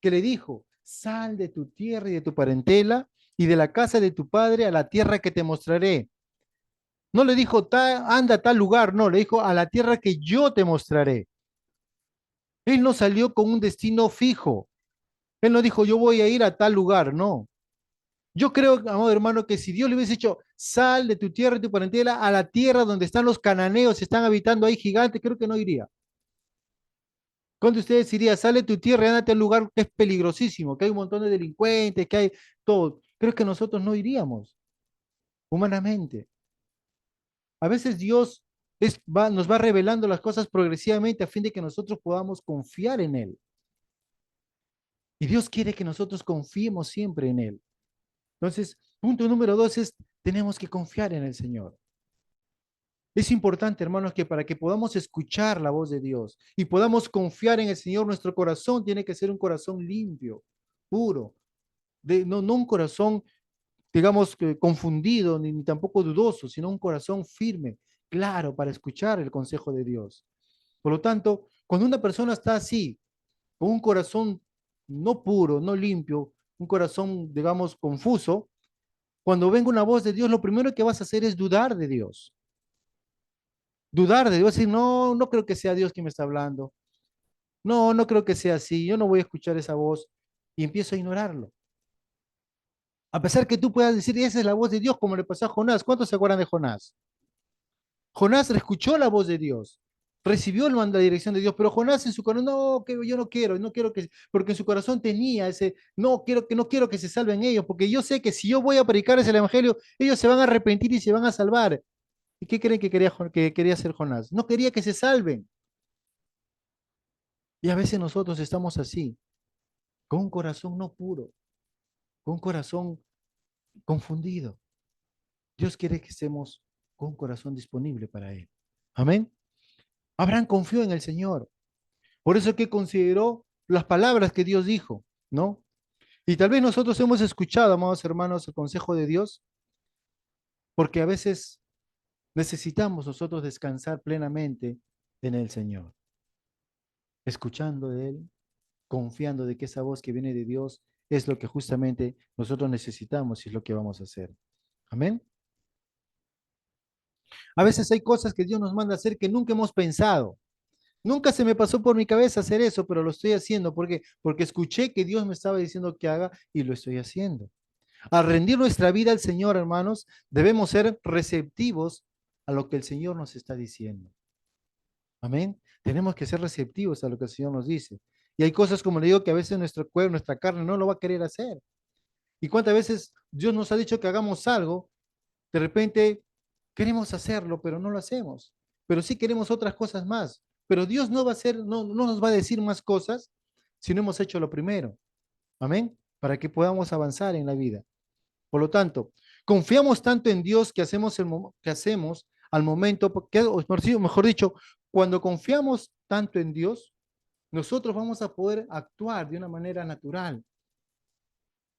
que le dijo, sal de tu tierra y de tu parentela y de la casa de tu padre a la tierra que te mostraré. No le dijo, anda a tal lugar, no, le dijo, a la tierra que yo te mostraré. Él no salió con un destino fijo. Él no dijo, yo voy a ir a tal lugar, no. Yo creo, amado hermano, que si Dios le hubiese dicho, sal de tu tierra y tu parentela a la tierra donde están los cananeos, están habitando ahí gigantes, creo que no iría. Cuando ustedes diría, sale de tu tierra y ándate a un lugar que es peligrosísimo, que hay un montón de delincuentes, que hay todo. Creo que nosotros no iríamos, humanamente. A veces Dios nos va revelando las cosas progresivamente a fin de que nosotros podamos confiar en Él. Y Dios quiere que nosotros confiemos siempre en Él. Entonces, punto número 2 es, tenemos que confiar en el Señor. Es importante, hermanos, que para que podamos escuchar la voz de Dios y podamos confiar en el Señor, nuestro corazón tiene que ser un corazón limpio, puro, no un corazón, digamos, confundido ni tampoco dudoso, sino un corazón firme, claro, para escuchar el consejo de Dios. Por lo tanto, cuando una persona está así, con un corazón no puro, no limpio, un corazón, digamos, confuso, cuando venga una voz de Dios, lo primero que vas a hacer es dudar de Dios. Dudar de Dios, decir, no, no creo que sea Dios quien me está hablando. No, no creo que sea así. Yo no voy a escuchar esa voz y empiezo a ignorarlo. A pesar que tú puedas decir, esa es la voz de Dios, como le pasó a Jonás. ¿Cuántos se acuerdan de Jonás? Jonás escuchó la voz de Dios, recibió la dirección de Dios, pero Jonás en su corazón, no, que yo no quiero que, porque en su corazón tenía ese, no quiero que se salven ellos, porque yo sé que si yo voy a predicar ese evangelio, ellos se van a arrepentir y se van a salvar. ¿Y qué creen que quería hacer Jonás? No quería que se salven. Y a veces nosotros estamos así, con un corazón no puro, con un corazón confundido. Dios quiere que estemos con un corazón disponible para Él. Amén. Abraham confió en el Señor. Por eso que consideró las palabras que Dios dijo, ¿no? Y tal vez nosotros hemos escuchado, amados hermanos, el consejo de Dios, porque a veces necesitamos nosotros descansar plenamente en el Señor, escuchando de Él, confiando de que esa voz que viene de Dios es lo que justamente nosotros necesitamos y es lo que vamos a hacer. Amén. A veces hay cosas que Dios nos manda a hacer que nunca hemos pensado. Nunca se me pasó por mi cabeza hacer eso, pero lo estoy haciendo. ¿Por qué? Porque escuché que Dios me estaba diciendo que haga y lo estoy haciendo. Al rendir nuestra vida al Señor, hermanos, debemos ser receptivos a lo que el Señor nos está diciendo. Amén. Tenemos que ser receptivos a lo que el Señor nos dice. Y hay cosas, como le digo, que a veces nuestro cuerpo, nuestra carne no lo va a querer hacer. ¿Y cuántas veces Dios nos ha dicho que hagamos algo? De repente queremos hacerlo, pero no lo hacemos. Pero sí queremos otras cosas más. Pero Dios no va a hacer, no nos va a decir más cosas si no hemos hecho lo primero. Amén. Para que podamos avanzar en la vida. Por lo tanto, confiamos tanto en Dios que que hacemos al momento, o mejor dicho, cuando confiamos tanto en Dios, nosotros vamos a poder actuar de una manera natural,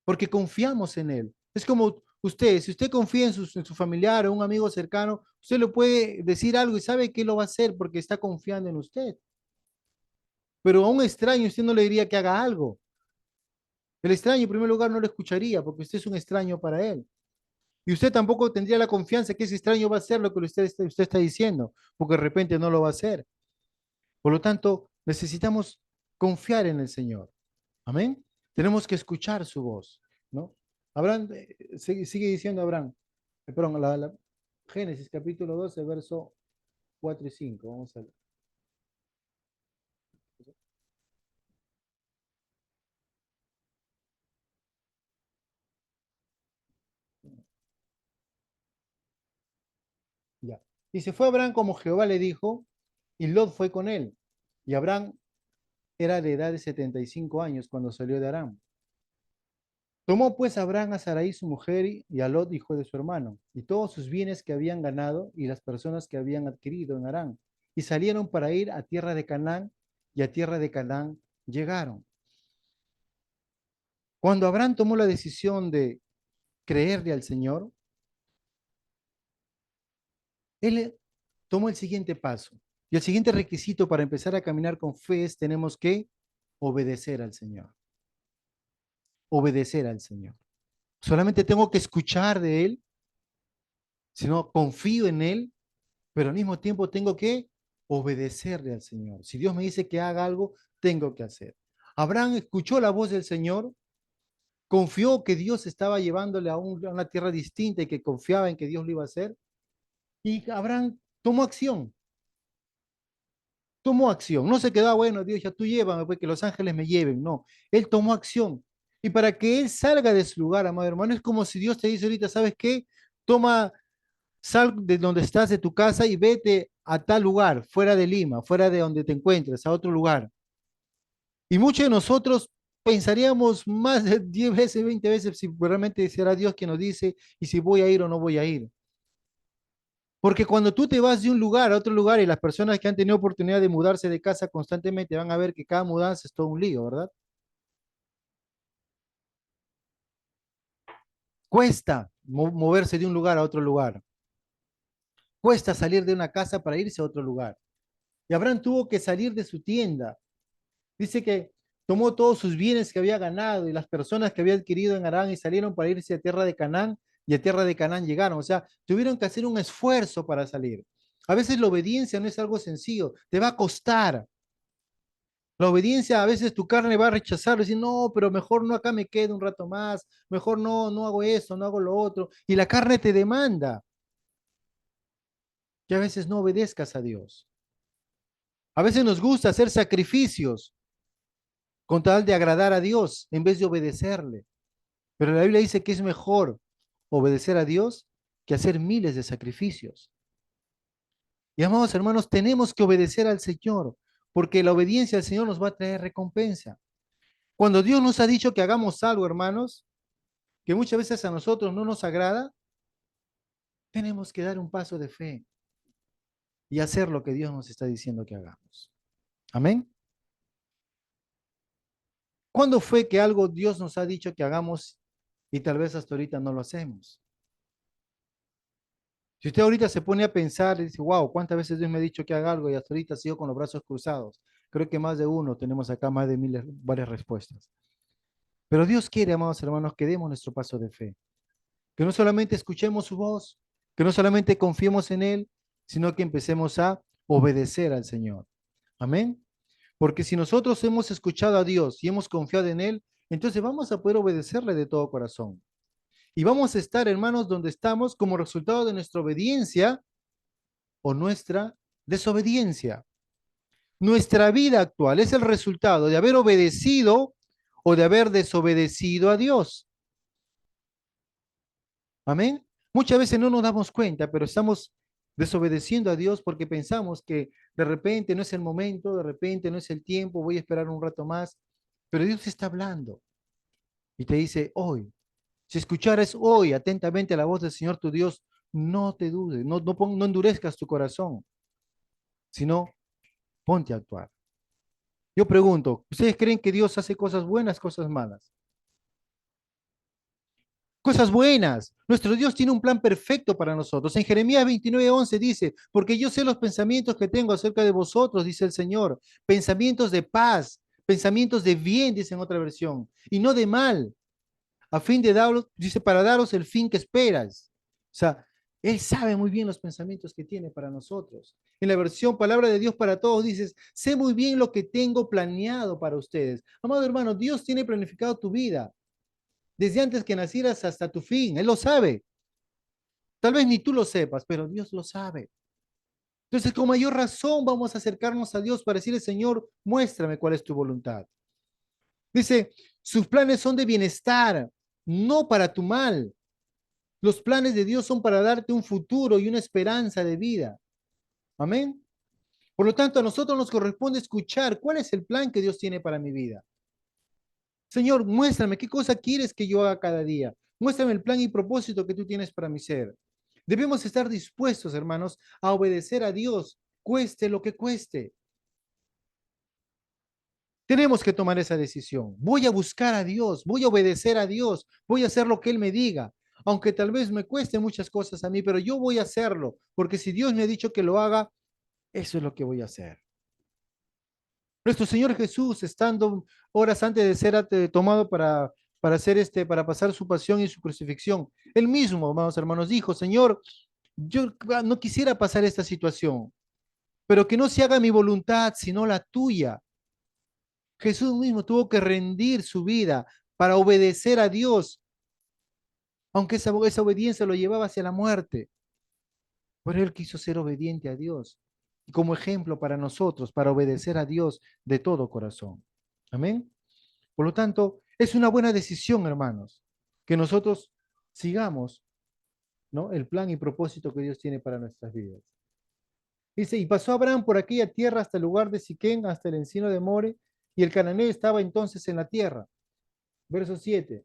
porque confiamos en Él. Es como usted, si usted confía en su familiar o un amigo cercano, usted le puede decir algo y sabe que lo va a hacer porque está confiando en usted. Pero a un extraño usted no le diría que haga algo. El extraño en primer lugar no lo escucharía porque usted es un extraño para él. Y usted tampoco tendría la confianza que ese extraño va a hacer lo que usted está diciendo, porque de repente no lo va a hacer. Por lo tanto, necesitamos confiar en el Señor. Amén. Tenemos que escuchar su voz, ¿no? Abraham, sigue diciendo Abraham, perdón, Génesis capítulo 12, verso 4 y 5. Vamos a ver. Ya. Y se fue Abraham como Jehová le dijo, y Lot fue con él. Y Abraham era de edad de 75 años cuando salió de Aram. Tomó pues Abraham a Sarai su mujer y a Lot hijo de su hermano, y todos sus bienes que habían ganado y las personas que habían adquirido en Aram, y salieron para ir a tierra de Canaán, y a tierra de Canaán llegaron. Cuando Abraham tomó la decisión de creerle al Señor, él tomó el siguiente paso. Y el siguiente requisito para empezar a caminar con fe es tenemos que obedecer al Señor. Obedecer al Señor. Solamente tengo que escuchar de Él, sino confío en Él, pero al mismo tiempo tengo que obedecerle al Señor. Si Dios me dice que haga algo, tengo que hacer. Abraham escuchó la voz del Señor, confió que Dios estaba llevándole a una tierra distinta y que confiaba en que Dios lo iba a hacer, y Abraham tomó acción. Tomó acción, no se quedó, bueno, Dios, ya tú llévame, pues que los ángeles me lleven, no, él tomó acción. Y para que él salga de su lugar, amado hermano, es como si Dios te dice ahorita, ¿sabes qué? Toma, sal de donde estás, de tu casa y vete a tal lugar, fuera de Lima, fuera de donde te encuentres, a otro lugar. Y muchos de nosotros pensaríamos más de 10 veces, 20 veces si realmente será Dios quien nos dice y si voy a ir o no voy a ir. Porque cuando tú te vas de un lugar a otro lugar y las personas que han tenido oportunidad de mudarse de casa constantemente van a ver que cada mudanza es todo un lío, ¿verdad? Cuesta moverse de un lugar a otro lugar. Cuesta salir de una casa para irse a otro lugar. Y Abraham tuvo que salir de su tienda. Dice que tomó todos sus bienes que había ganado y las personas que había adquirido en Arán y salieron para irse a tierra de Canaán y a tierra de Canaán llegaron. O sea, tuvieron que hacer un esfuerzo para salir. A veces la obediencia no es algo sencillo, te va a costar. La obediencia, a veces tu carne va a rechazar, decir, no, pero mejor no acá me quedo un rato más, mejor no, no hago eso, no hago lo otro. Y la carne te demanda que a veces no obedezcas a Dios. A veces nos gusta hacer sacrificios con tal de agradar a Dios en vez de obedecerle. Pero la Biblia dice que es mejor obedecer a Dios que hacer miles de sacrificios. Y amados hermanos, tenemos que obedecer al Señor, porque la obediencia al Señor nos va a traer recompensa. Cuando Dios nos ha dicho que hagamos algo, hermanos, que muchas veces a nosotros no nos agrada, tenemos que dar un paso de fe y hacer lo que Dios nos está diciendo que hagamos. Amén. ¿Cuándo fue que algo Dios nos ha dicho que hagamos y tal vez hasta ahorita no lo hacemos? Si usted ahorita se pone a pensar y dice, wow, ¿cuántas veces Dios me ha dicho que haga algo y hasta ahorita sigo con los brazos cruzados? Creo que más de uno tenemos acá más de miles, varias respuestas. Pero Dios quiere, amados hermanos, que demos nuestro paso de fe. Que no solamente escuchemos su voz, que no solamente confiemos en Él, sino que empecemos a obedecer al Señor. Amén. Porque si nosotros hemos escuchado a Dios y hemos confiado en Él, entonces vamos a poder obedecerle de todo corazón. Y vamos a estar, hermanos, donde estamos como resultado de nuestra obediencia o nuestra desobediencia. Nuestra vida actual es el resultado de haber obedecido o de haber desobedecido a Dios. Amén. Muchas veces no nos damos cuenta, pero estamos desobedeciendo a Dios porque pensamos que de repente no es el momento, de repente no es el tiempo, voy a esperar un rato más. Pero Dios está hablando y te dice hoy, si escucharas hoy atentamente la voz del Señor tu Dios, no te dudes, no endurezcas tu corazón, sino ponte a actuar. Yo pregunto, ¿ustedes creen que Dios hace cosas buenas, cosas malas? Cosas buenas. Nuestro Dios tiene un plan perfecto para nosotros. En Jeremías 29:11 dice, porque yo sé los pensamientos que tengo acerca de vosotros, dice el Señor, pensamientos de paz, pensamientos de bien, dice en otra versión, y no de mal, a fin de daros, dice, para daros el fin que esperas. O sea, Él sabe muy bien los pensamientos que tiene para nosotros. En la versión Palabra de Dios para Todos dices, sé muy bien lo que tengo planeado para ustedes. Amado hermano, Dios tiene planificado tu vida desde antes que nacieras hasta tu fin. Él lo sabe. Tal vez ni tú lo sepas, pero Dios lo sabe. Entonces, con mayor razón vamos a acercarnos a Dios para decirle, Señor, muéstrame cuál es tu voluntad. Dice, sus planes son de bienestar, no para tu mal. Los planes de Dios son para darte un futuro y una esperanza de vida. Amén. Por lo tanto, a nosotros nos corresponde escuchar cuál es el plan que Dios tiene para mi vida. Señor, muéstrame qué cosa quieres que yo haga cada día. Muéstrame el plan y propósito que tú tienes para mi ser. Debemos estar dispuestos, hermanos, a obedecer a Dios, cueste lo que cueste. Tenemos que tomar esa decisión. Voy a buscar a Dios, voy a obedecer a Dios, voy a hacer lo que Él me diga, aunque tal vez me cueste muchas cosas a mí, pero yo voy a hacerlo, porque si Dios me ha dicho que lo haga, eso es lo que voy a hacer. Nuestro Señor Jesús, estando horas antes de ser tomado para pasar su pasión y su crucifixión, Él mismo, amados hermanos, dijo, Señor, yo no quisiera pasar esta situación, pero que no se haga mi voluntad, sino la tuya. Jesús mismo tuvo que rendir su vida para obedecer a Dios, aunque esa obediencia lo llevaba hacia la muerte. Pero él quiso ser obediente a Dios y como ejemplo para nosotros, para obedecer a Dios de todo corazón. Amén. Por lo tanto, es una buena decisión, hermanos, que nosotros sigamos, ¿no?, el plan y propósito que Dios tiene para nuestras vidas. Dice, y pasó Abraham por aquella tierra hasta el lugar de Siquén, hasta el encino de More, y el cananeo estaba entonces en la tierra. Verso 7.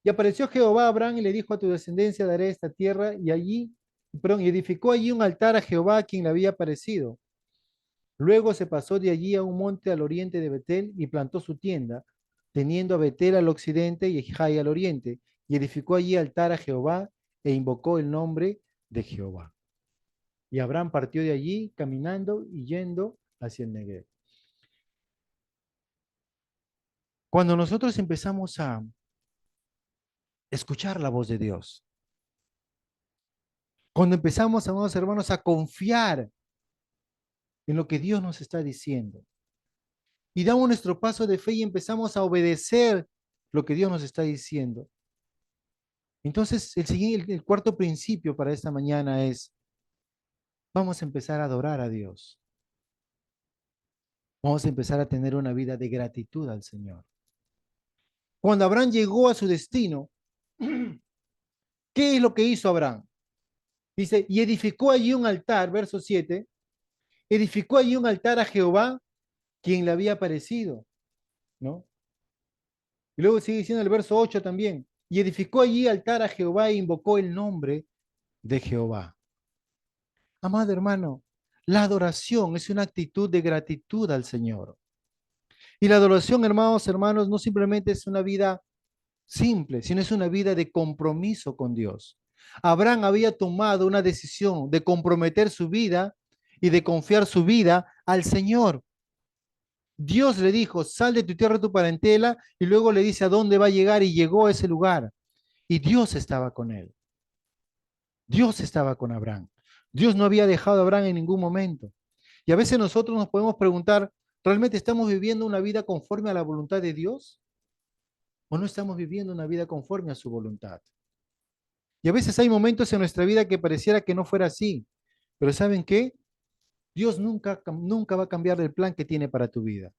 Y apareció Jehová a Abraham y le dijo, a tu descendencia daré esta tierra, y allí, perdón, y edificó allí un altar a Jehová a quien le había aparecido. Luego se pasó de allí a un monte al oriente de Betel y plantó su tienda, teniendo a Betel al occidente y Jai al oriente, y edificó allí altar a Jehová e invocó el nombre de Jehová. Y Abraham partió de allí caminando y yendo hacia el Negev. Cuando nosotros empezamos a escuchar la voz de Dios, cuando empezamos, amados hermanos, a confiar en lo que Dios nos está diciendo, y damos nuestro paso de fe y empezamos a obedecer lo que Dios nos está diciendo, entonces el cuarto principio para esta mañana es, vamos a empezar a adorar a Dios. Vamos a empezar a tener una vida de gratitud al Señor. Cuando Abraham llegó a su destino, ¿qué es lo que hizo Abraham? Dice, y edificó allí un altar, verso 7, edificó allí un altar a Jehová, quien le había aparecido, ¿no? Y luego sigue diciendo el verso 8 también, y edificó allí altar a Jehová e invocó el nombre de Jehová. Amado hermano, la adoración es una actitud de gratitud al Señor. Y la adoración, hermanos, no simplemente es una vida simple, sino es una vida de compromiso con Dios. Abraham había tomado una decisión de comprometer su vida y de confiar su vida al Señor. Dios le dijo, sal de tu tierra, tu parentela, y luego le dice a dónde va a llegar y llegó a ese lugar. Y Dios estaba con él. Dios estaba con Abraham. Dios no había dejado a Abraham en ningún momento. Y a veces nosotros nos podemos preguntar, ¿realmente estamos viviendo una vida conforme a la voluntad de Dios? ¿O no estamos viviendo una vida conforme a su voluntad? Y a veces hay momentos en nuestra vida que pareciera que no fuera así. Pero ¿saben qué? Dios nunca va a cambiar el plan que tiene para tu vida.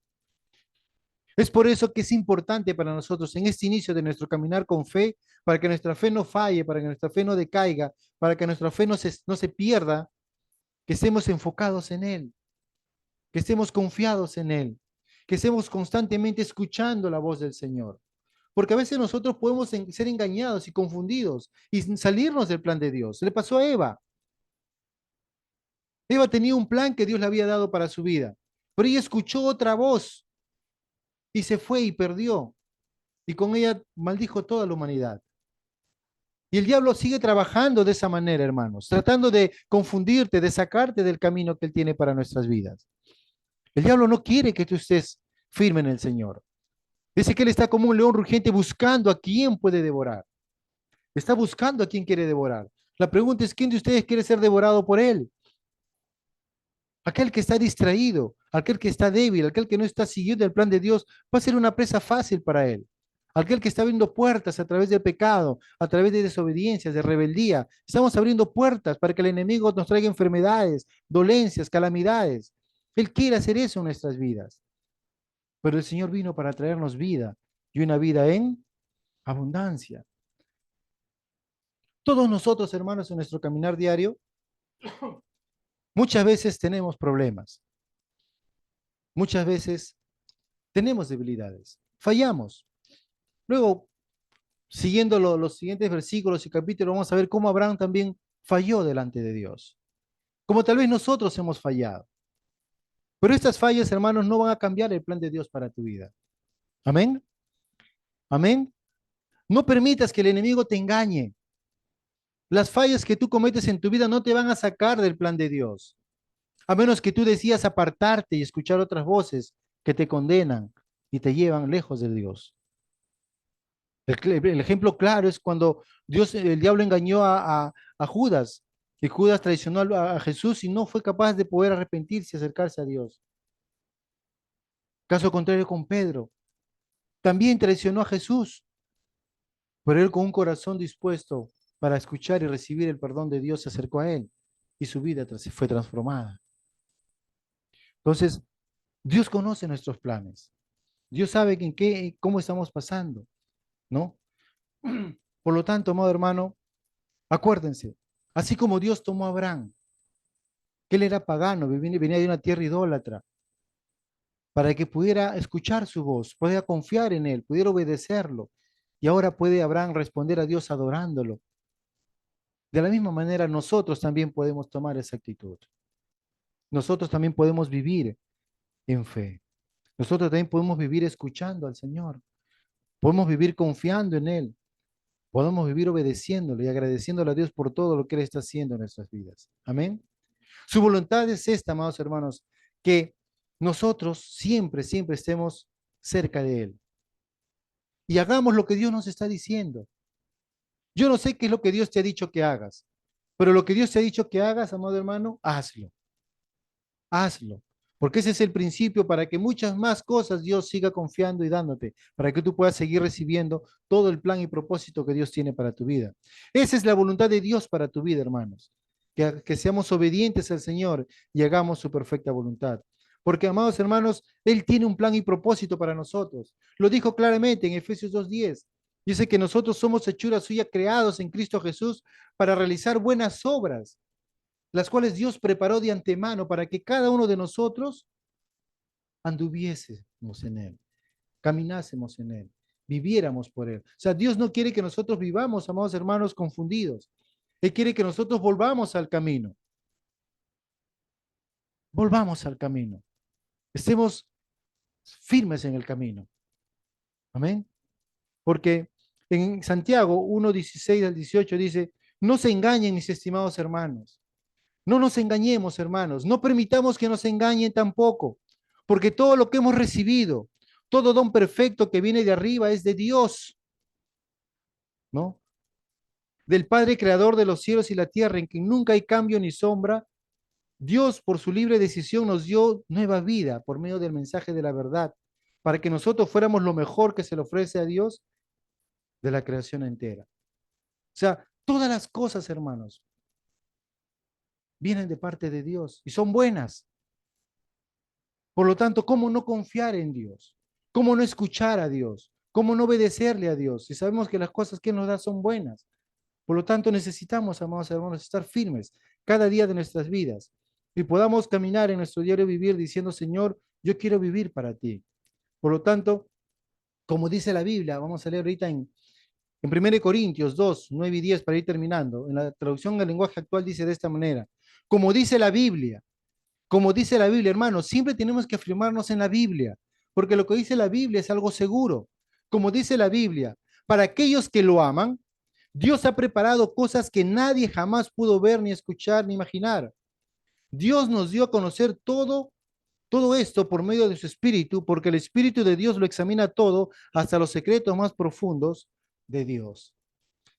Es por eso que es importante para nosotros en este inicio de nuestro caminar con fe, para que nuestra fe no falle, para que nuestra fe no decaiga, para que nuestra fe no se pierda, que estemos enfocados en Él, que estemos confiados en Él, que estemos constantemente escuchando la voz del Señor. Porque a veces nosotros podemos ser engañados y confundidos y salirnos del plan de Dios. Le pasó a Eva. Eva tenía un plan que Dios le había dado para su vida, pero ella escuchó otra voz y se fue y perdió. Y con ella maldijo toda la humanidad. Y el diablo sigue trabajando de esa manera, hermanos, tratando de confundirte, de sacarte del camino que él tiene para nuestras vidas. El diablo no quiere que tú estés firme en el Señor. Dice que él está como un león rugiente buscando a quién puede devorar. Está buscando a quién quiere devorar. La pregunta es, ¿quién de ustedes quiere ser devorado por él? Aquel que está distraído, aquel que está débil, aquel que no está siguiendo el plan de Dios, va a ser una presa fácil para él. Aquel que está abriendo puertas a través del pecado, a través de desobediencias, de rebeldía. Estamos abriendo puertas para que el enemigo nos traiga enfermedades, dolencias, calamidades. Él quiere hacer eso en nuestras vidas. Pero el Señor vino para traernos vida y una vida en abundancia. Todos nosotros, hermanos, en nuestro caminar diario, muchas veces tenemos problemas. Muchas veces tenemos debilidades. Fallamos. Luego, siguiendo los siguientes versículos y capítulos, vamos a ver cómo Abraham también falló delante de Dios. Como tal vez nosotros hemos fallado. Pero estas fallas, hermanos, no van a cambiar el plan de Dios para tu vida. Amén. Amén. No permitas que el enemigo te engañe. Las fallas que tú cometes en tu vida no te van a sacar del plan de Dios. A menos que tú decidas apartarte y escuchar otras voces que te condenan y te llevan lejos de Dios. El ejemplo claro es cuando el diablo engañó a Judas, y Judas traicionó a Jesús y no fue capaz de poder arrepentirse y acercarse a Dios. Caso contrario con Pedro, también traicionó a Jesús, pero él con un corazón dispuesto para escuchar y recibir el perdón de Dios se acercó a él y su vida fue transformada. Entonces, Dios conoce nuestros planes. Dios sabe en qué, cómo estamos pasando, ¿no? Por lo tanto, amado hermano, acuérdense, así como Dios tomó a Abraham, que él era pagano, venía de una tierra idólatra, para que pudiera escuchar su voz, pudiera confiar en él, pudiera obedecerlo. Y ahora puede Abraham responder a Dios adorándolo. De la misma manera, nosotros también podemos tomar esa actitud. Nosotros también podemos vivir en fe. Nosotros también podemos vivir escuchando al Señor. Podemos vivir confiando en Él. Podemos vivir obedeciéndole y agradeciéndole a Dios por todo lo que Él está haciendo en nuestras vidas. Amén. Su voluntad es esta, amados hermanos, que nosotros siempre, siempre estemos cerca de Él y hagamos lo que Dios nos está diciendo. Yo no sé qué es lo que Dios te ha dicho que hagas, pero lo que Dios te ha dicho que hagas, amado hermano, hazlo. Hazlo. Porque ese es el principio para que muchas más cosas Dios siga confiando y dándote, para que tú puedas seguir recibiendo todo el plan y propósito que Dios tiene para tu vida. Esa es la voluntad de Dios para tu vida, hermanos. Que seamos obedientes al Señor y hagamos su perfecta voluntad. Porque, amados hermanos, Él tiene un plan y propósito para nosotros. Lo dijo claramente en Efesios 2:10. Dice que nosotros somos hechura suya creados en Cristo Jesús para realizar buenas obras las cuales Dios preparó de antemano para que cada uno de nosotros anduviésemos en Él, caminásemos en Él, viviéramos por Él. O sea, Dios no quiere que nosotros vivamos, amados hermanos, confundidos. Él quiere que nosotros volvamos al camino. Volvamos al camino. Estemos firmes en el camino. Amén. Porque en Santiago 1:16 al 18 dice, no se engañen, mis estimados hermanos. No nos engañemos, hermanos. No permitamos que nos engañen tampoco. Porque todo lo que hemos recibido, todo don perfecto que viene de arriba es de Dios, ¿no? Del Padre creador de los cielos y la tierra, en quien nunca hay cambio ni sombra. Dios, por su libre decisión, nos dio nueva vida por medio del mensaje de la verdad, para que nosotros fuéramos lo mejor que se le ofrece a Dios de la creación entera. O sea, todas las cosas, hermanos, vienen de parte de Dios y son buenas. Por lo tanto, ¿cómo no confiar en Dios? ¿Cómo no escuchar a Dios? ¿Cómo no obedecerle a Dios? Si sabemos que las cosas que nos da son buenas. Por lo tanto, necesitamos, amados hermanos, estar firmes cada día de nuestras vidas y podamos caminar en nuestro diario vivir diciendo, Señor, yo quiero vivir para ti. Por lo tanto, como dice la Biblia, vamos a leer ahorita en 1 Corintios 2:9 y 10 para ir terminando. En la traducción al lenguaje actual dice de esta manera, como dice la Biblia, hermanos, siempre tenemos que afirmarnos en la Biblia, porque lo que dice la Biblia es algo seguro. Como dice la Biblia, para aquellos que lo aman, Dios ha preparado cosas que nadie jamás pudo ver, ni escuchar, ni imaginar. Dios nos dio a conocer todo esto por medio de su Espíritu, porque el Espíritu de Dios lo examina todo hasta los secretos más profundos de Dios.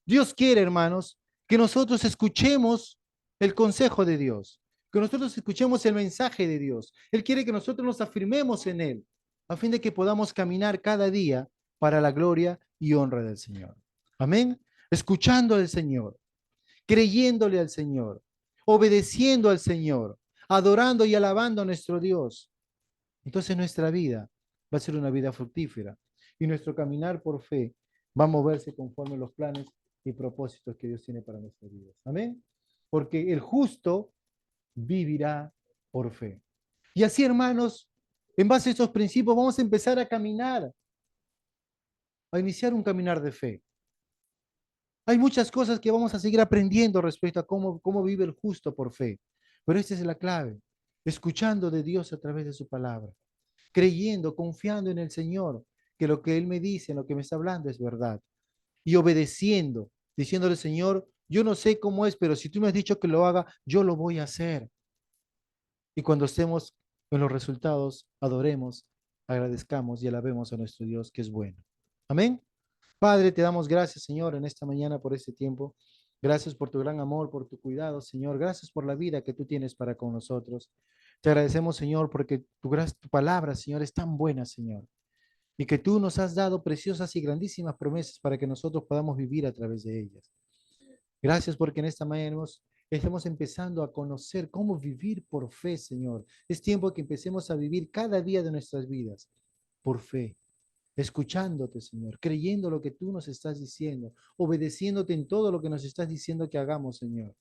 Dios quiere, hermanos, que nosotros escuchemos el consejo de Dios, que nosotros escuchemos el mensaje de Dios. Él quiere que nosotros nos afirmemos en Él, a fin de que podamos caminar cada día para la gloria y honra del Señor. Amén. Escuchando al Señor, creyéndole al Señor, obedeciendo al Señor, adorando y alabando a nuestro Dios. Entonces nuestra vida va a ser una vida fructífera y nuestro caminar por fe va a moverse conforme a los planes y propósitos que Dios tiene para nuestras vidas. Amén. Porque el justo vivirá por fe. Y así, hermanos, en base a estos principios vamos a empezar a caminar, a iniciar un caminar de fe. Hay muchas cosas que vamos a seguir aprendiendo respecto a cómo vive el justo por fe. Pero esta es la clave, escuchando de Dios a través de su palabra, creyendo, confiando en el Señor, que lo que Él me dice, lo que me está hablando es verdad, y obedeciendo, diciéndole, Señor, yo no sé cómo es, pero si tú me has dicho que lo haga, yo lo voy a hacer. Y cuando estemos en los resultados, adoremos, agradezcamos y alabemos a nuestro Dios que es bueno. Amén. Padre, te damos gracias, Señor, en esta mañana por este tiempo. Gracias por tu gran amor, por tu cuidado, Señor. Gracias por la vida que tú tienes para con nosotros. Te agradecemos, Señor, porque tu palabra, Señor, es tan buena, Señor, y que tú nos has dado preciosas y grandísimas promesas para que nosotros podamos vivir a través de ellas. Gracias porque en esta mañana estamos empezando a conocer cómo vivir por fe, Señor. Es tiempo que empecemos a vivir cada día de nuestras vidas por fe, escuchándote, Señor, creyendo lo que tú nos estás diciendo, obedeciéndote en todo lo que nos estás diciendo que hagamos, Señor.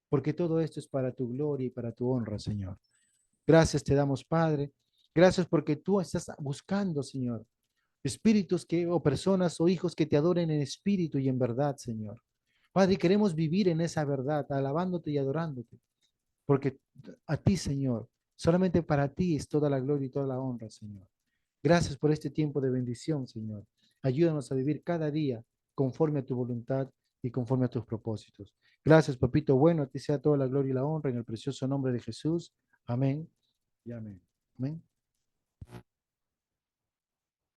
Porque todo esto es para tu gloria y para tu honra, Señor. Gracias te damos, Padre. Gracias porque tú estás buscando, Señor, espíritus o personas o hijos que te adoren en espíritu y en verdad, Señor. Padre, queremos vivir en esa verdad, alabándote y adorándote, porque a ti, Señor, solamente para ti es toda la gloria y toda la honra, Señor. Gracias por este tiempo de bendición, Señor. Ayúdanos a vivir cada día conforme a tu voluntad y conforme a tus propósitos. Gracias, papito bueno, a ti sea toda la gloria y la honra en el precioso nombre de Jesús. Amén y amén. Amén.